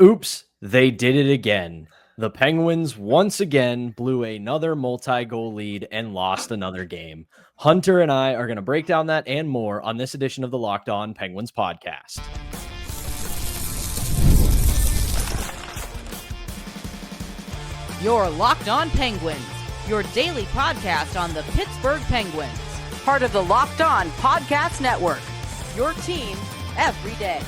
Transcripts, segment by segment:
Oops, they did it again. The Penguins once again blew another multi-goal lead and lost another game. Hunter and I are going to break down that and more on this edition of the Locked On Penguins podcast. You're Locked On Penguins, your daily podcast on the Pittsburgh Penguins. Part of the Locked On Podcast Network, your team every day.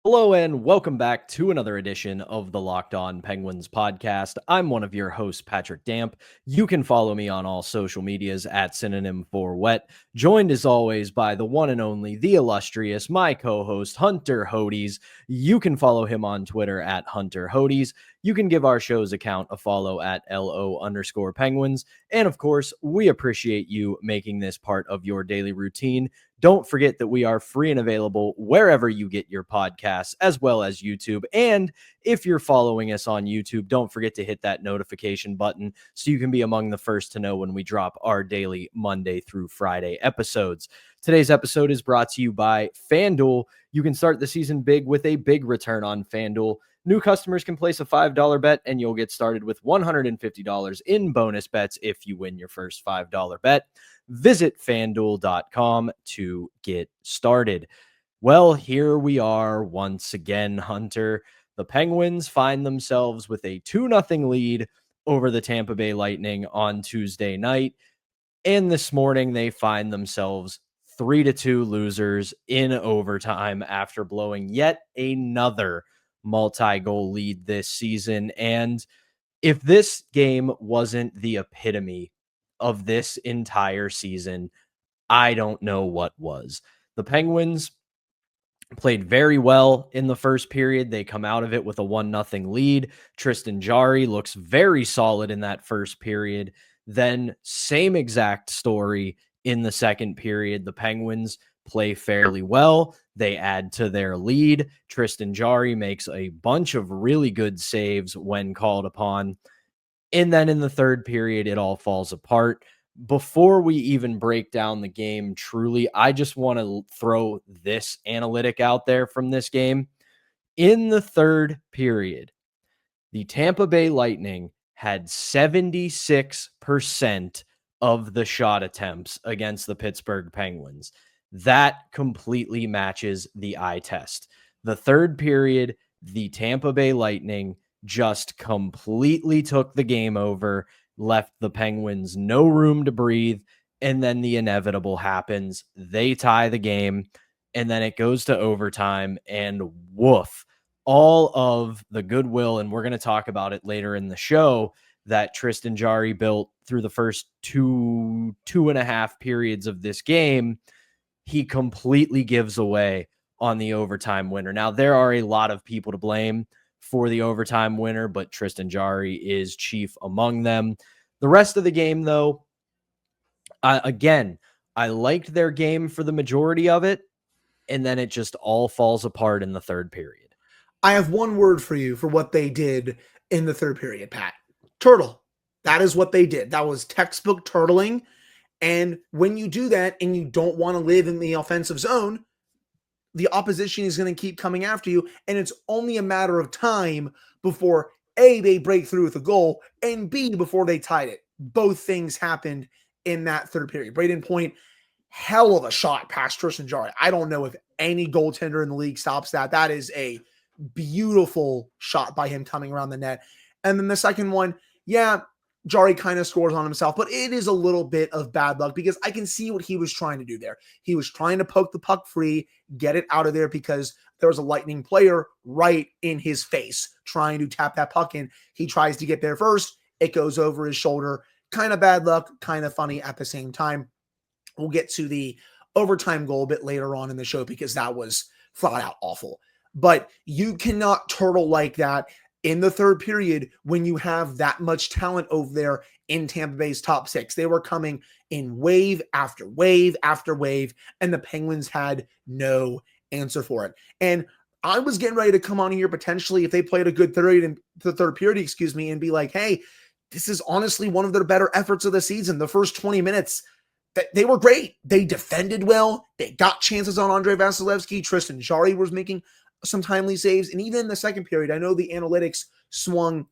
Hello and welcome back to another edition of the Locked On Penguins podcast. I'm one of your hosts, Patrick Damp. You can follow me on all social medias at synonym for wet. Joined as always by the one and only, the illustrious, my co-host, Hunter Hodes. You can follow him on Twitter at Hunter Hodes. You can give our show's account a follow at LO_Penguins. And of course, we appreciate you making this part of your daily routine. Don't forget that we are free and available wherever you get your podcasts, as well as YouTube. And if you're following us on YouTube, don't forget to hit that notification button so you can be among the first to know when we drop our daily Monday through Friday episodes. Today's episode is brought to you by FanDuel. You can start the season big with a big return on FanDuel. New customers can place a $5 bet and you'll get started with $150 in bonus bets if you win your first $5 bet. Visit FanDuel.com to get started. Well, here we are once again, Hunter. The Penguins find themselves with a 2-0 lead over the Tampa Bay Lightning on Tuesday night. And this morning they find themselves 3-2 losers in overtime after blowing yet another multi-goal lead this season. And if this game wasn't the epitome of this entire season, I don't know what was. The Penguins played very well in the first period. They come out of it with a 1-0 lead. Tristan Jarry looks very solid in that first period. Then same exact story in the second period. The Penguins play fairly well. They add to their lead. Tristan Jarry makes a bunch of really good saves when called upon. And then in the third period, it all falls apart. Before we even break down the game truly, I just want to throw this analytic out there from this game. In the third period, the Tampa Bay Lightning had 76% of the shot attempts against the Pittsburgh Penguins. That completely matches the eye test. The third period, the Tampa Bay Lightning just completely took the game over, left the Penguins no room to breathe, and then the inevitable happens. They tie the game, and then it goes to overtime, and woof, all of the goodwill, and we're going to talk about it later in the show, that Tristan Jarry built through the first two and a half periods of this game, he completely gives away on the overtime winner. Now, there are a lot of people to blame for the overtime winner, but Tristan Jarry is chief among them. The rest of the game, though, I liked their game for the majority of it, and then it just all falls apart in the third period. I have one word for you for what they did in the third period, Pat. Turtle. That is what they did. That was textbook turtling. And when you do that and you don't want to live in the offensive zone, the opposition is going to keep coming after you. And it's only a matter of time before A, they break through with a goal, and B, before they tied it. Both things happened in that third period. Braden Point, hell of a shot past Tristan Jarry. I don't know if any goaltender in the league stops that. That is a beautiful shot by him coming around the net. And then the second one, yeah, Jarry kind of scores on himself, but it is a little bit of bad luck because I can see what he was trying to do there. He was trying to poke the puck free, get it out of there because there was a Lightning player right in his face trying to tap that puck in. He tries to get there first. It goes over his shoulder. Kind of bad luck, kind of funny at the same time. We'll get to the overtime goal a bit later on in the show because that was flat out awful. But you cannot turtle like that in the third period when you have that much talent over there in Tampa Bay's top six. They were coming in wave after wave after wave, and the Penguins had no answer for it. And I was getting ready to come on here potentially if they played a good third period, and be like, hey, this is honestly one of their better efforts of the season. The first 20 minutes, they were great. They defended well. They got chances on Andrei Vasilevsky. Tristan Jarry was making some timely saves. And even in the second period, I know the analytics swung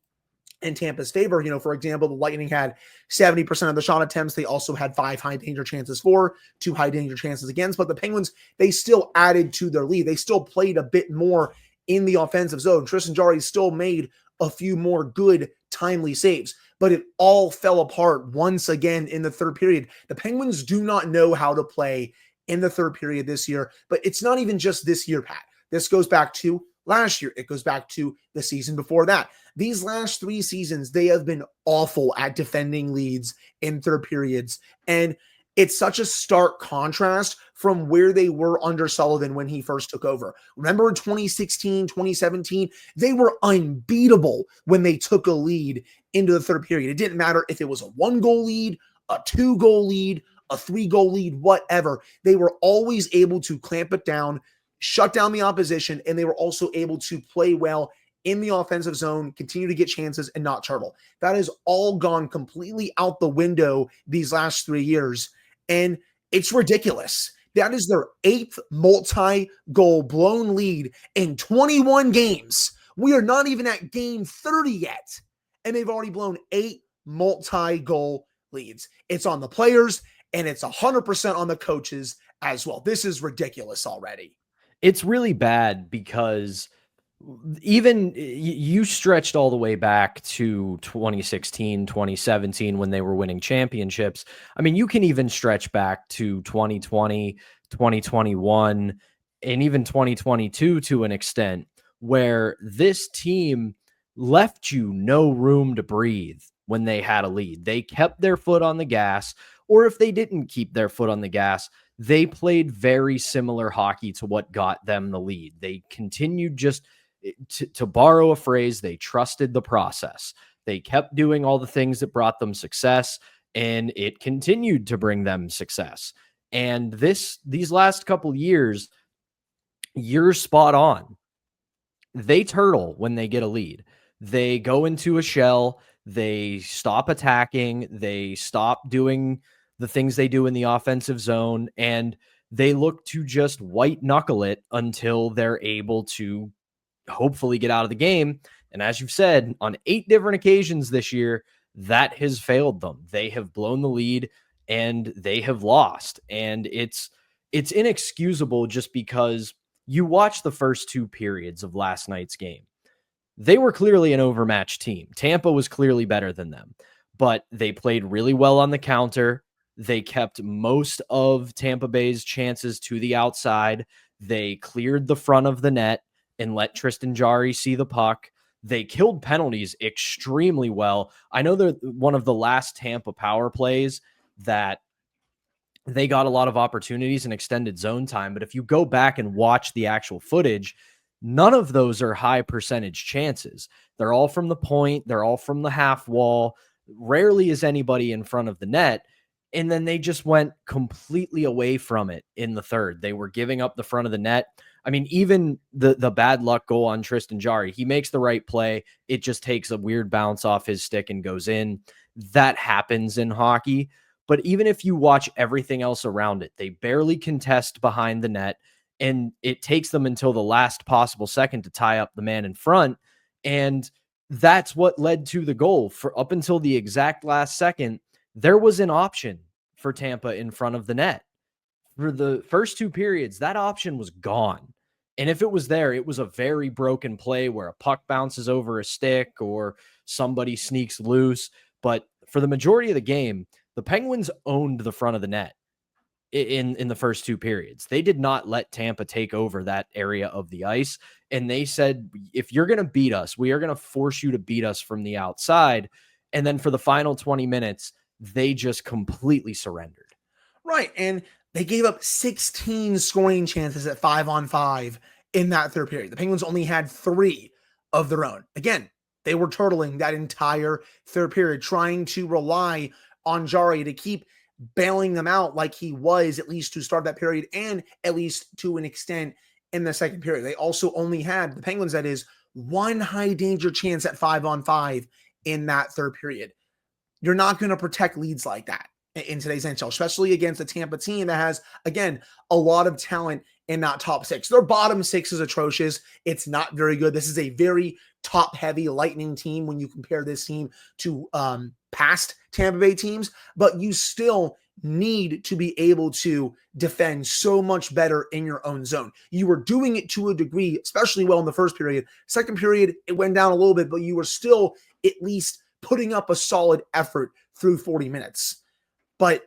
in Tampa's favor. For example, the Lightning had 70% of the shot attempts. They also had 5 high danger chances for, 2 high danger chances against. But the Penguins, they still added to their lead. They still played a bit more in the offensive zone. Tristan Jarry still made a few more good, timely saves. But it all fell apart once again in the third period. The Penguins do not know how to play in the third period this year. But it's not even just this year, Pat. This goes back to last year. It goes back to the season before that. These last 3 seasons, they have been awful at defending leads in third periods. And it's such a stark contrast from where they were under Sullivan when he first took over. Remember in 2016, 2017, they were unbeatable when they took a lead into the third period. It didn't matter if it was a 1-goal lead, a 2-goal lead, a 3-goal lead, whatever. They were always able to clamp it down, shut down the opposition, and they were also able to play well in the offensive zone, continue to get chances, and not turtle. That has all gone completely out the window these last 3 years, and it's ridiculous. That is their 8th multi-goal blown lead in 21 games. We are not even at game 30 yet, and they've already blown 8 multi-goal leads. It's on the players, and it's 100% on the coaches as well. This is ridiculous already. It's really bad because even you stretched all the way back to 2016, 2017 when they were winning championships. I mean, you can even stretch back to 2020, 2021, and even 2022 to an extent where this team left you no room to breathe when they had a lead. They kept their foot on the gas, or if they didn't keep their foot on the gas, they played very similar hockey to what got them the lead. They continued just to borrow a phrase, they trusted the process. They kept doing all the things that brought them success, and it continued to bring them success. And these last couple years, you're spot on. They turtle when they get a lead. They go into a shell. They stop attacking. They stop doing the things they do in the offensive zone, and they look to just white knuckle it until they're able to hopefully get out of the game. And as you've said, on 8 different occasions this year, that has failed them. They have blown the lead and they have lost. And it's inexcusable just because you watch the first 2 periods of last night's game. They were clearly an overmatched team. Tampa was clearly better than them, but they played really well on the counter. They kept most of Tampa Bay's chances to the outside. They cleared the front of the net and let Tristan Jarry see the puck. They killed penalties extremely well. I know they're one of the last Tampa power plays that they got a lot of opportunities and extended zone time. But if you go back and watch the actual footage, none of those are high percentage chances. They're all from the point. They're all from the half wall. Rarely is anybody in front of the net. And then they just went completely away from it in the third. They were giving up the front of the net. I mean, even the bad luck goal on Tristan Jarry, he makes the right play. It just takes a weird bounce off his stick and goes in. That happens in hockey. But even if you watch everything else around it, they barely contest behind the net, and it takes them until the last possible second to tie up the man in front. And that's what led to the goal. For up until the exact last second, there was an option for Tampa in front of the net. For the first 2 periods, that option was gone. And if it was there, it was a very broken play where a puck bounces over a stick or somebody sneaks loose. But for the majority of the game, the Penguins owned the front of the net in the first 2 periods. They did not let Tampa take over that area of the ice. And they said, if you're going to beat us, we are going to force you to beat us from the outside. And then for the final 20 minutes, they just completely surrendered. Right. And they gave up 16 scoring chances at 5-on-5 in that third period. The Penguins only had 3 of their own. Again, they were turtling that entire third period, trying to rely on Jarry to keep bailing them out like he was, at least to start that period and at least to an extent in the second period. They also only had, the Penguins that is, 1 high danger chance at 5-on-5 in that third period. You're not going to protect leads like that in today's NHL, especially against a Tampa team that has, again, a lot of talent and not top 6. Their bottom 6 is atrocious. It's not very good. This is a very top-heavy Lightning team when you compare this team to past Tampa Bay teams, but you still need to be able to defend so much better in your own zone. You were doing it to a degree, especially well in the first period. Second period, it went down a little bit, but you were still at least putting up a solid effort through 40 minutes. But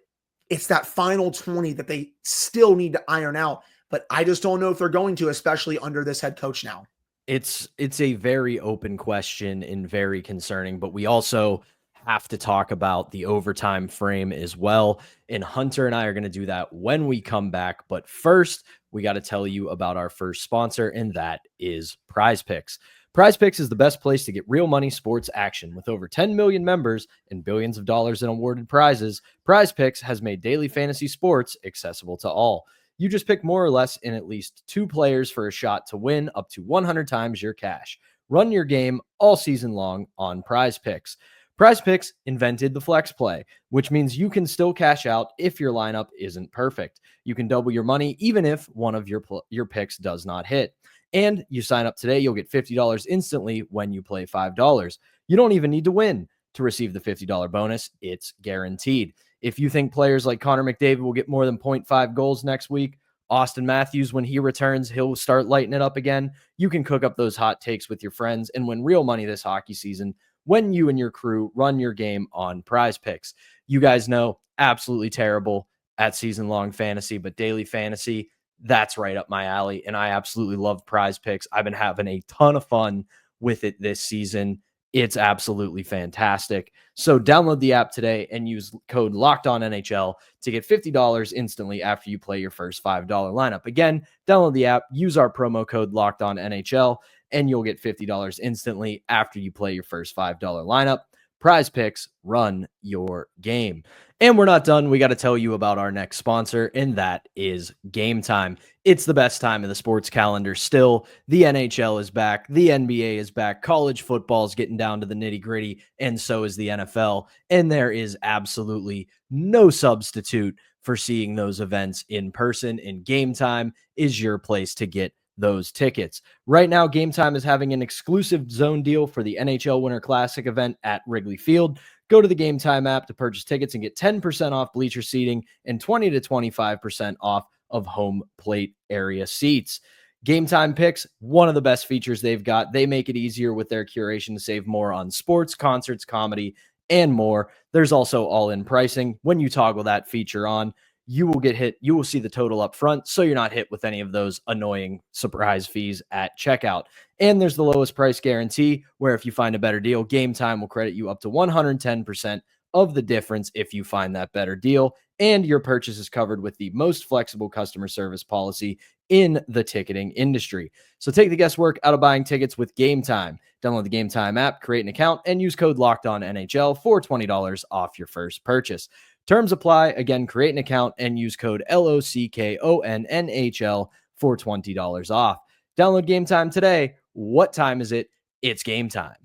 it's that final 20 that they still need to iron out. But I just don't know if they're going to, especially under this head coach now. It's a very open question and very concerning, but we also have to talk about the overtime frame as well. And Hunter and I are going to do that when we come back. But first, we got to tell you about our first sponsor, and that is Prize Picks. Prize Picks is the best place to get real money sports action. With over 10 million members and billions of dollars in awarded prizes, Prize Picks has made daily fantasy sports accessible to all. You just pick more or less in at least 2 players for a shot to win up to 100 times your cash. Run your game all season long on Prize Picks. Prize Picks invented the flex play, which means you can still cash out if your lineup isn't perfect. You can double your money even if one of your picks does not hit. And you sign up today, you'll get $50 instantly when you play $5. You don't even need to win to receive the $50 bonus. It's guaranteed. If you think players like Connor McDavid will get more than 0.5 goals next week, Austin Matthews, when he returns, he'll start lighting it up again. You can cook up those hot takes with your friends and win real money this hockey season when you and your crew run your game on Prize Picks. You guys know, absolutely terrible at season-long fantasy, but daily fantasy, that's right up my alley, and I absolutely love Prize Picks. I've been having a ton of fun with it this season. It's absolutely fantastic. So download the app today and use code LOCKEDONNHL to get $50 instantly after you play your first $5 lineup. Again, download the app, use our promo code LOCKEDONNHL, and you'll get $50 instantly after you play your first $5 lineup. Prize Picks, run your game. And we're not done. We got to tell you about our next sponsor, and that is Game Time. It's the best time of the sports calendar still. The NHL is back. The NBA is back. College football is getting down to the nitty-gritty, and so is the NFL. And there is absolutely no substitute for seeing those events in person, and Game Time is your place to get those tickets. Right now, Game Time is having an exclusive zone deal for the NHL Winter Classic event at Wrigley Field. Go to the Game Time app to purchase tickets and get 10% off bleacher seating and 20 to 25% off of home plate area seats. Game Time Picks, one of the best features they've got. They make it easier with their curation to save more on sports, concerts, comedy, and more. There's also all-in pricing. When you toggle that feature on, you will see the total up front, so you're not hit with any of those annoying surprise fees at checkout. And there's the lowest price guarantee, where if you find a better deal, Game Time will credit you up to 110% of the difference if you find that better deal. And your purchase is covered with the most flexible customer service policy in the ticketing industry. So take the guesswork out of buying tickets with Game Time. Download the Game Time app, create an account, and use code LOCKEDONNHL for $20 off your first purchase. Terms apply. Again, create an account and use code LOCKONNHL for $20 off. Download Game Time today. What time is it? It's game time.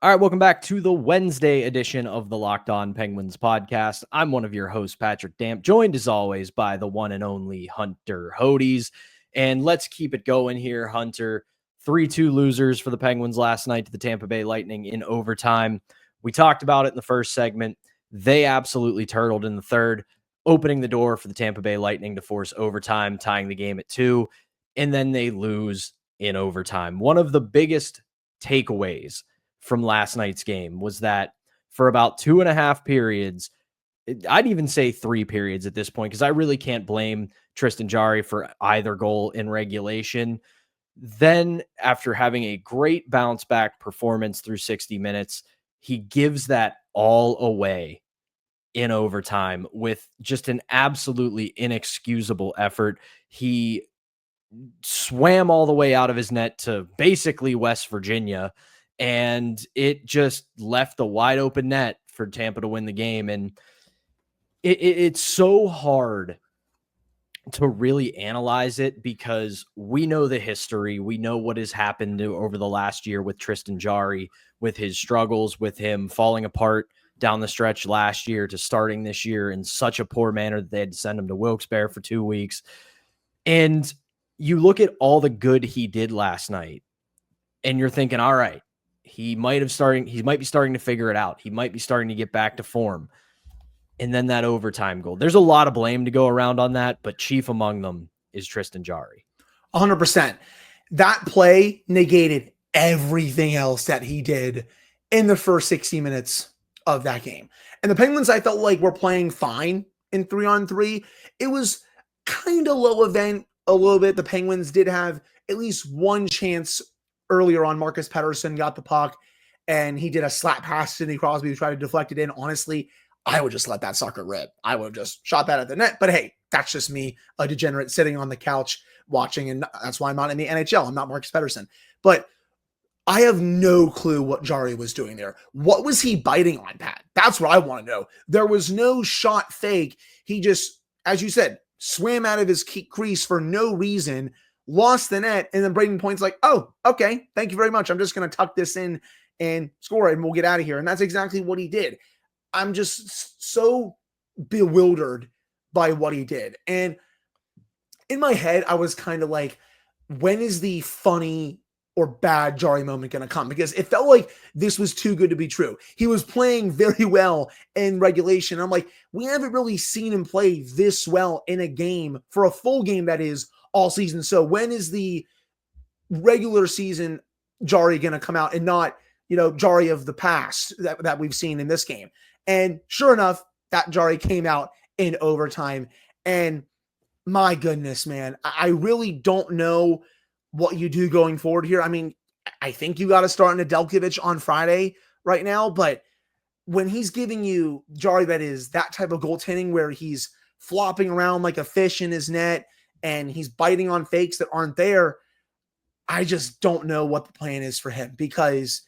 All right, welcome back to the Wednesday edition of the Locked On Penguins podcast. I'm one of your hosts, Patrick Damp, joined as always by the one and only Hunter Hodes. And let's keep it going here, Hunter. 3-2 losers for the Penguins last night to the Tampa Bay Lightning in overtime. We talked about it in the first segment. They absolutely turtled in the third, opening the door for the Tampa Bay Lightning to force overtime, tying the game at 2, and then they lose in overtime. One of the biggest takeaways from last night's game was that for about 2.5 periods, I'd even say 3 periods at this point, because I really can't blame Tristan Jarry for either goal in regulation. Then, after having a great bounce back performance through 60 minutes, he gives that all away in overtime with just an absolutely inexcusable effort. He swam all the way out of his net to basically West Virginia, and it just left the wide open net for Tampa to win the game. And it's so hard to really analyze it because we know the history. We know what has happened over the last year with Tristan Jarry, with his struggles, with him falling apart down the stretch last year to starting this year in such a poor manner that they had to send him to Wilkes-Barre for 2 weeks. And you look at all the good he did last night, and you're thinking, all right, he might be starting to figure it out. He might be starting to get back to form. And then that overtime goal. There's a lot of blame to go around on that, but chief among them is Tristan Jarry. 100%. That play negated everything else that he did in the first 60 minutes of that game. And the Penguins, I felt like, were playing fine in 3-on-3. It was kind of low event a little bit. The Penguins did have at least one chance earlier on. Marcus Pettersson got the puck, and he did a slap pass to Sidney Crosby who tried to deflect it in. Honestly, I would just let that sucker rip. I would have just shot that at the net. But hey, that's just me, a degenerate sitting on the couch watching, and that's why I'm not in the NHL. I'm not Marcus Pettersson. But I have no clue what Jarry was doing there. What was he biting on, Pat? That's what I want to know. There was no shot fake. He just, as you said, swam out of his crease for no reason, lost the net, and then Braden Point's like, oh, okay, thank you very much. I'm just going to tuck this in and score it, and we'll get out of here. And that's exactly what he did. I'm just so bewildered by what he did. And in my head, I was kind of like, when is the funny or bad Jarry moment going to come? Because it felt like this was too good to be true. He was playing very well in regulation. I'm like, we haven't really seen him play this well in a game, for a full game, that is, all season. So when is the regular season Jarry going to come out, and not, Jarry of the past that we've seen in this game? And sure enough, that Jarry came out in overtime. And my goodness, man, I really don't know what you do going forward here. I mean, I think you got to start Nedeljkovic on Friday right now, but when he's giving you Jarry, that type of goaltending where he's flopping around like a fish in his net and he's biting on fakes that aren't there, I just don't know what the plan is for him. Because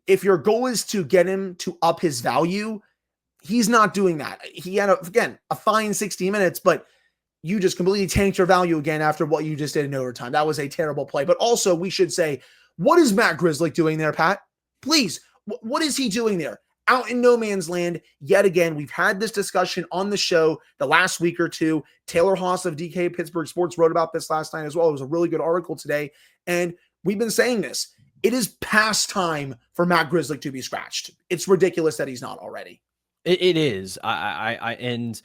if your goal is to get him to up his value, he's not doing that. He had, a fine 60 minutes, but you just completely tanked your value again after what you just did in overtime. That was a terrible play. But also, we should say, what is Matt Grzelcyk doing there, Pat? Please, what is he doing there? Out in no man's land yet again. We've had this discussion on the show the last week or two. Taylor Haas of DK Pittsburgh Sports wrote about this last night as well. It was a really good article today. And we've been saying this. It is past time for Matt Grzelcyk to be scratched. It's ridiculous that he's not already. It is. And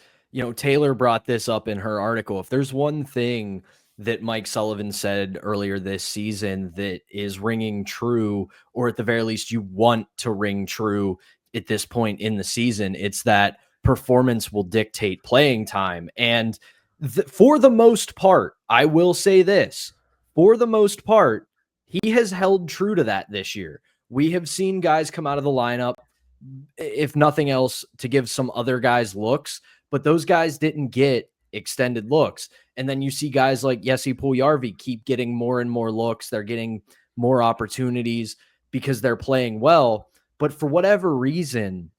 Taylor brought this up in her article. If there's one thing that Mike Sullivan said earlier this season that is ringing true, or at the very least you want to ring true at this point in the season, it's that performance will dictate playing time. And for the most part, I will say this, for the most part, he has held true to that this year. We have seen guys come out of the lineup, if nothing else, to give some other guys looks, but those guys didn't get extended looks. And then you see guys like Jesse Puljujarvi keep getting more and more looks. They're getting more opportunities because they're playing well. But for whatever reason,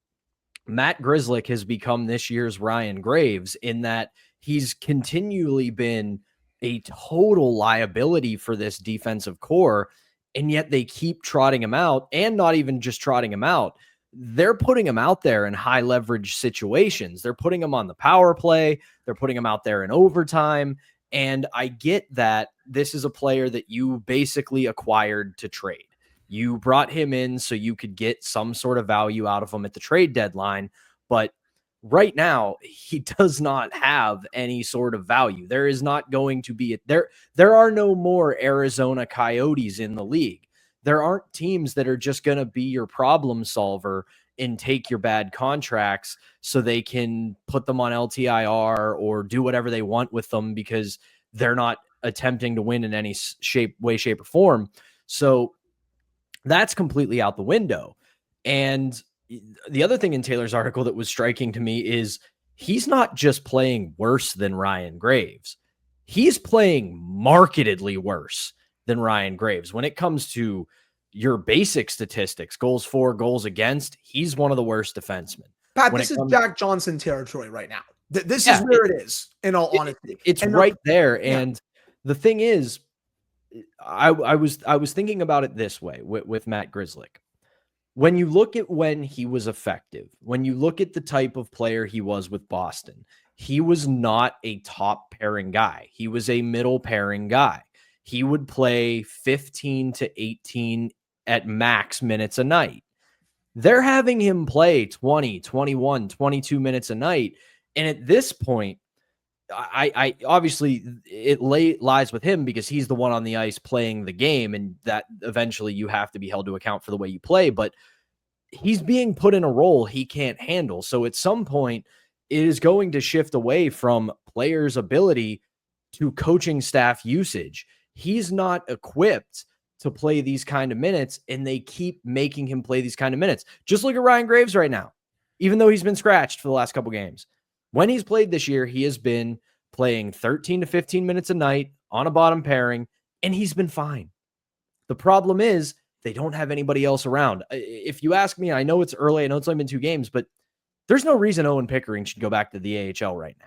Matt Grzelcyk has become this year's Ryan Graves, in that he's continually been a total liability for this defensive core, and yet they keep trotting him out, and not even just trotting him out. They're putting him out there in high leverage situations. They're putting him on the power play. They're putting him out there in overtime. And I get that this is a player that you basically acquired to trade. You brought him in so you could get some sort of value out of him at the trade deadline. But right now, he does not have any sort of value. There is not going to be there are no more Arizona Coyotes in the league. There aren't teams that are just going to be your problem solver and take your bad contracts so they can put them on LTIR or do whatever they want with them because they're not attempting to win in any way, shape, or form. So that's completely out the window. And the other thing in Taylor's article that was striking to me is he's not just playing worse than Ryan Graves. He's playing markedly worse than Ryan Graves. When it comes to your basic statistics, goals for, goals against, he's one of the worst defensemen. Pat, this is Jack Johnson territory right now. This is where it is, in all honesty. It's right there. And the thing is, I was thinking about it this way with Matt Grzelcyk. When you look at when he was effective, when you look at the type of player he was with Boston, he was not a top pairing guy. He was a middle pairing guy. He would play 15 to 18 at max minutes a night. They're having him play 20, 21, 22 minutes a night. And at this point, I obviously it lies with him because he's the one on the ice playing the game, and that eventually you have to be held to account for the way you play. But he's being put in a role he can't handle. So at some point, it is going to shift away from players' ability to coaching staff usage. He's not equipped to play these kind of minutes, and they keep making him play these kind of minutes. Just look at Ryan Graves right now, even though he's been scratched for the last couple games. When he's played this year, he has been playing 13 to 15 minutes a night on a bottom pairing, and he's been fine. The problem is they don't have anybody else around. If you ask me, I know it's early. I know it's only been 2 games, but there's no reason Owen Pickering should go back to the AHL right now.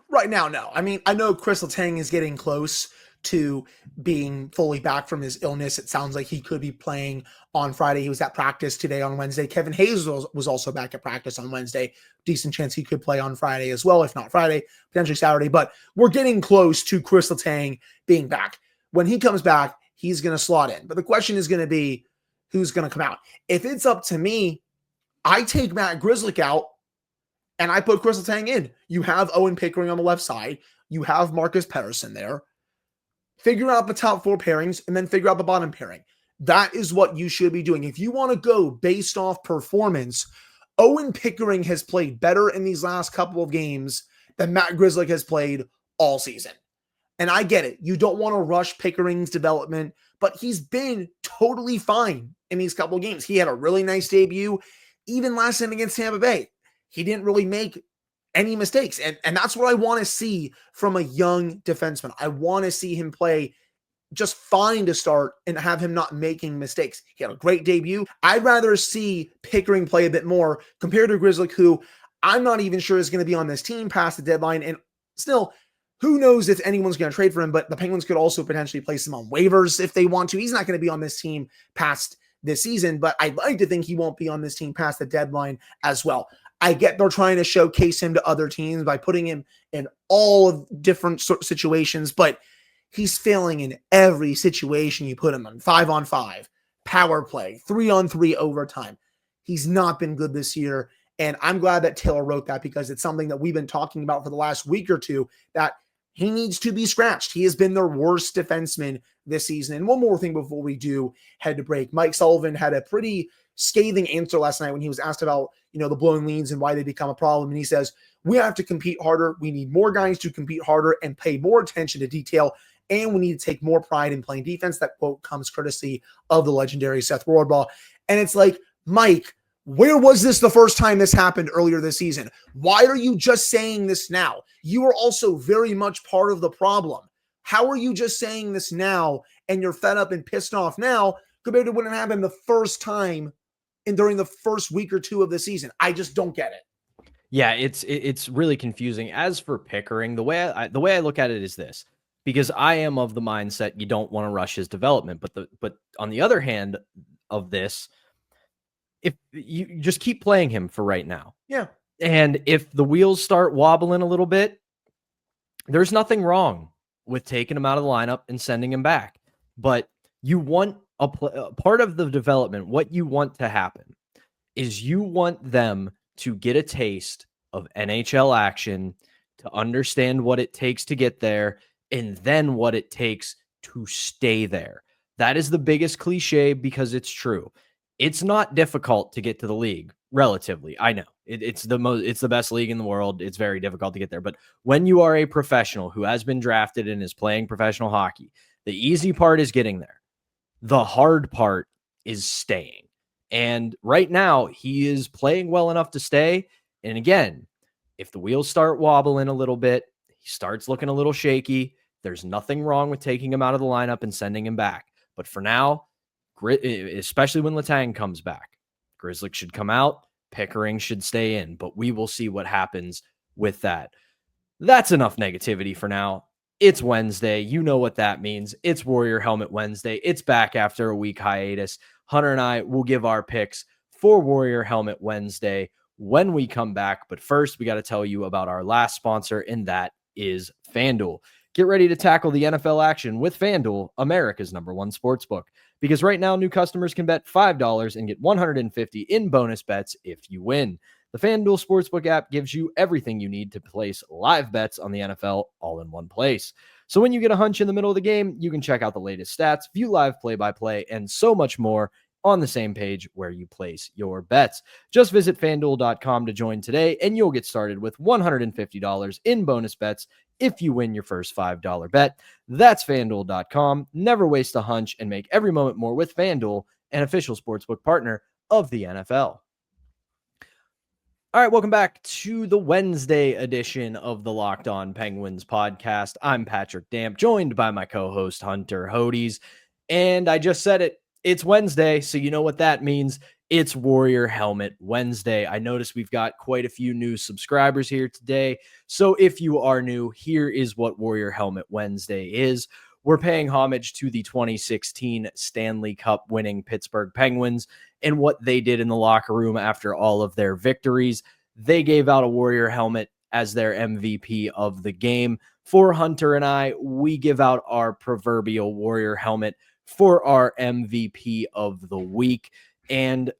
Right now, no. I mean, I know Chris Letang is getting close to being fully back from his illness. It sounds like he could be playing on Friday. He was at practice today on Wednesday. Kevin Hayes was also back at practice on Wednesday. Decent chance he could play on Friday as well, if not Friday, potentially Saturday. But we're getting close to Chris Letang being back. When he comes back, he's going to slot in. But the question is going to be, who's going to come out? If it's up to me, I take Matt Grzelcyk out and I put Chris Letang in. You have Owen Pickering on the left side. You have Marcus Pettersson there. Figure out the top 4 pairings and then figure out the bottom pairing. That is what you should be doing. If you want to go based off performance, Owen Pickering has played better in these last couple of games than Matt Grzelcyk has played all season. And I get it. You don't want to rush Pickering's development, but he's been totally fine in these couple of games. He had a really nice debut, even last night against Tampa Bay. He didn't really make any mistakes. And that's what I want to see from a young defenseman. I want to see him play just fine to start and have him not making mistakes. He had a great debut. I'd rather see Pickering play a bit more compared to Grzelcyk, who I'm not even sure is going to be on this team past the deadline. And still, who knows if anyone's going to trade for him, but the Penguins could also potentially place him on waivers if they want to. He's not going to be on this team past this season, but I'd like to think he won't be on this team past the deadline as well. I get they're trying to showcase him to other teams by putting him in all of different situations, but he's failing in every situation you put him in. 5-on-5, power play, 3-on-3 overtime. He's not been good this year, and I'm glad that Taylor wrote that because it's something that we've been talking about for the last week or two, that he needs to be scratched. He has been their worst defenseman this season. And one more thing before we do head to break. Mike Sullivan had a pretty scathing answer last night when he was asked about, the blowing leads and why they become a problem. And he says, we have to compete harder. We need more guys to compete harder and pay more attention to detail. And we need to take more pride in playing defense. That quote comes courtesy of the legendary Seth Rohrbaugh. And it's like, Mike, where was this the first time this happened earlier this season? Why are you just saying this now? You are also very much part of the problem. How are you just saying this now and you're fed up and pissed off now compared to when it happened the first time and during the first week or two of the season? I just don't get it. Yeah, it's really confusing. As for Pickering, the way I look at it is this, because I am of the mindset you don't want to rush his development, but on the other hand of this, if you just keep playing him for right now. Yeah. And if the wheels start wobbling a little bit, there's nothing wrong with taking him out of the lineup and sending him back. But you want a part of the development, what you want to happen is you want them to get a taste of NHL action, to understand what it takes to get there, and then what it takes to stay there. That is the biggest cliche because it's true. It's not difficult to get to the league, relatively. I know it's the best league in the world. It's very difficult to get there. But when you are a professional who has been drafted and is playing professional hockey, the easy part is getting there. The hard part is staying. And right now, he is playing well enough to stay. And again, if the wheels start wobbling a little bit, he starts looking a little shaky, there's nothing wrong with taking him out of the lineup and sending him back. But for now, especially when Letang comes back, Grzelcyk should come out, Pickering should stay in, but we will see what happens with that. That's enough negativity for now. It's Wednesday. You know what that means. It's Warrior Helmet Wednesday. It's back after a week hiatus. Hunter and I will give our picks for Warrior Helmet Wednesday. when we come back. But first, we got to tell you about our last sponsor, and that is FanDuel. Get ready to tackle the NFL action with FanDuel, America's #1 sportsbook. Because right now, new customers can bet $5 and get $150 in bonus bets if you win. The FanDuel Sportsbook app gives you everything you need to place live bets on the NFL all in one place. So when you get a hunch in the middle of the game, you can check out the latest stats, view live play-by-play, and so much more on the same page where you place your bets. Just visit FanDuel.com to join today, and you'll get started with $150 in bonus bets if you win your first $5 bet. That's FanDuel.com. Never waste a hunch and make every moment more with FanDuel, an official sportsbook partner of the NFL. All right, welcome back to the Wednesday edition of the Locked On Penguins podcast. I'm Patrick Damp, joined by my co-host Hunter Hodes. And I just said it, it's Wednesday, so you know what that means. It's Warrior Helmet Wednesday. I noticed we've got quite a few new subscribers here today. So if you are new, here is what Warrior Helmet Wednesday is. We're paying homage to the 2016 Stanley Cup winning Pittsburgh Penguins and what they did in the locker room after all of their victories. They gave out a Warrior helmet as their MVP of the game. For Hunter and I, we give out our proverbial Warrior helmet for our MVP of the week. And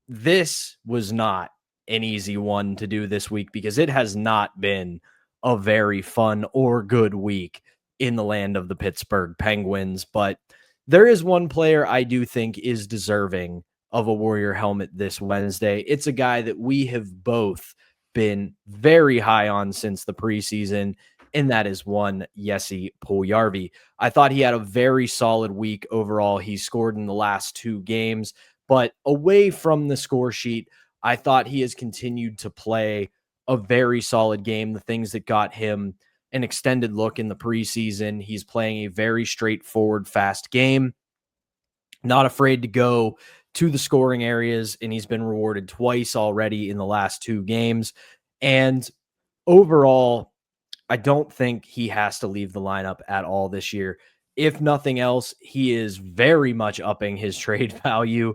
this was not an easy one to do this week because it has not been a very fun or good week in the land of the Pittsburgh Penguins. But there is one player I do think is deserving of a Warrior helmet this Wednesday. It's a guy that we have both been very high on since the preseason, and that is one Jesse Puljujarvi. I thought he had a very solid week overall. He scored in the last 2 games, but away from the score sheet, I thought he has continued to play a very solid game. The things that got him an extended look in the preseason, he's playing a very straightforward, fast game, not afraid to go to the scoring areas, and he's been rewarded twice already in the last 2 games. And overall, I don't think he has to leave the lineup at all this year. If nothing else, he is very much upping his trade value,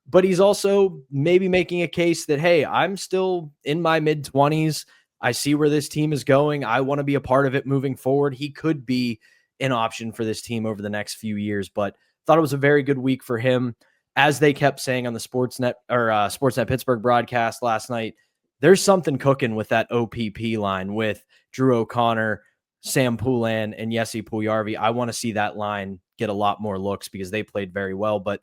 but he's also maybe making a case that, hey, I'm still in my mid-20s. I see where this team is going. I want to be a part of it moving forward. He could be an option for this team over the next few years, but thought it was a very good week for him. As they kept saying on the Sportsnet Pittsburgh broadcast last night, there's something cooking with that OPP line with Drew O'Connor, Sam Poulin, and Jesse Puljujarvi. I want to see that line get a lot more looks because they played very well. But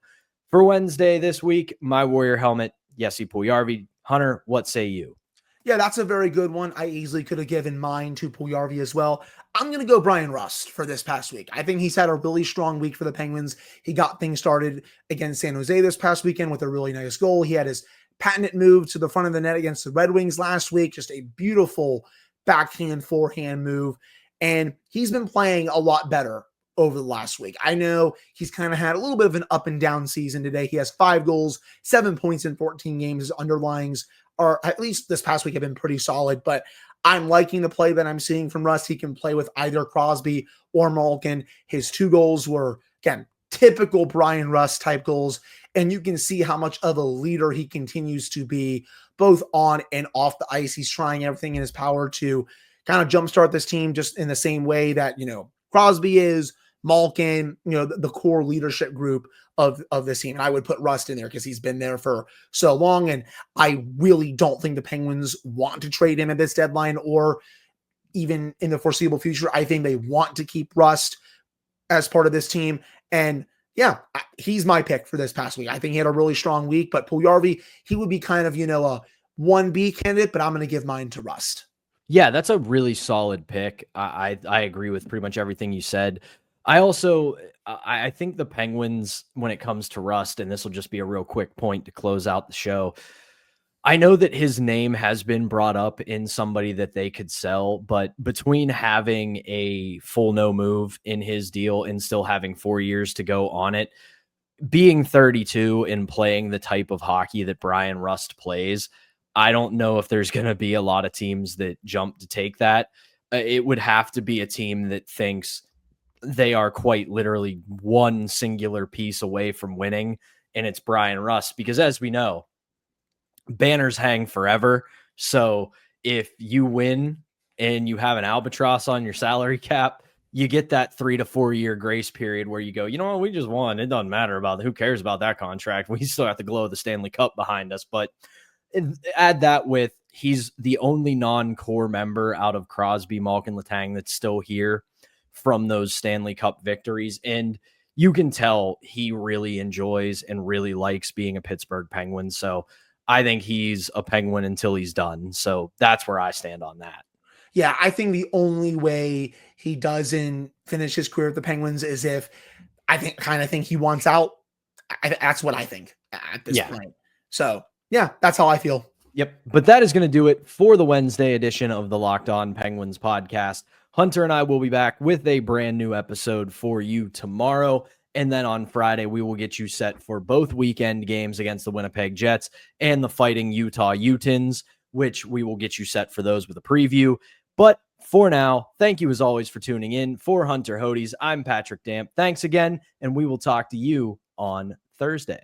for Wednesday this week, my Warrior helmet, Jesse Puljujarvi. Hunter, what say you? Yeah, that's a very good one. I easily could have given mine to Puljujarvi as well. I'm going to go Bryan Rust for this past week. I think he's had a really strong week for the Penguins. He got things started against San Jose this past weekend with a really nice goal. He had his patented move to the front of the net against the Red Wings last week. Just a beautiful backhand, forehand move. And he's been playing a lot better over the last week. I know he's kind of had a little bit of an up and down season today. He has 5 goals, 7 points in 14 games. His underlyings are, at least this past week, have been pretty solid, but I'm liking the play that I'm seeing from Russ. He can play with either Crosby or Malkin. His 2 goals were, again, typical Bryan Rust type goals, and you can see how much of a leader he continues to be, both on and off the ice. He's trying everything in his power to kind of jumpstart this team just in the same way that, Crosby is, Malkin, the core leadership group of this team. And I would put Rust in there because he's been there for so long. And I really don't think the Penguins want to trade him at this deadline or even in the foreseeable future. I think they want to keep Rust as part of this team. And yeah, he's my pick for this past week. I think he had a really strong week, but Puljujarvi, he would be kind of, a 1B candidate, but I'm going to give mine to Rust. Yeah, that's a really solid pick. I agree with pretty much everything you said. I think the Penguins, when it comes to Rust, and this will just be a real quick point to close out the show, I know that his name has been brought up in somebody that they could sell, but between having a full no move in his deal and still having 4 years to go on it, being 32 and playing the type of hockey that Bryan Rust plays, I don't know if there's going to be a lot of teams that jump to take that. It would have to be a team that thinks they are quite literally one singular piece away from winning, and it's Bryan Rust. Because as we know, banners hang forever. So if you win and you have an albatross on your salary cap, you get that 3 to 4 year grace period where you go, you know what, we just won. It doesn't matter about who cares about that contract. We still have the glow of the Stanley Cup behind us. But add that with he's the only non-core member out of Crosby, Malkin, Letang that's still here from those Stanley Cup victories. And you can tell he really enjoys and really likes being a Pittsburgh Penguin. So I think he's a Penguin until he's done. So that's where I stand on that. Yeah, I think the only way he doesn't finish his career with the Penguins is if I think he wants out. That's what I think at this point. So yeah, that's how I feel. Yep. But that is going to do it for the Wednesday edition of the Locked On Penguins podcast. Hunter and I will be back with a brand new episode for you tomorrow. And then on Friday, we will get you set for both weekend games against the Winnipeg Jets and the Fighting Utah Utahns, which we will get you set for those with a preview. But for now, thank you as always for tuning in. For Hunter Hodes, I'm Patrick Damp. Thanks again, and we will talk to you on Thursday.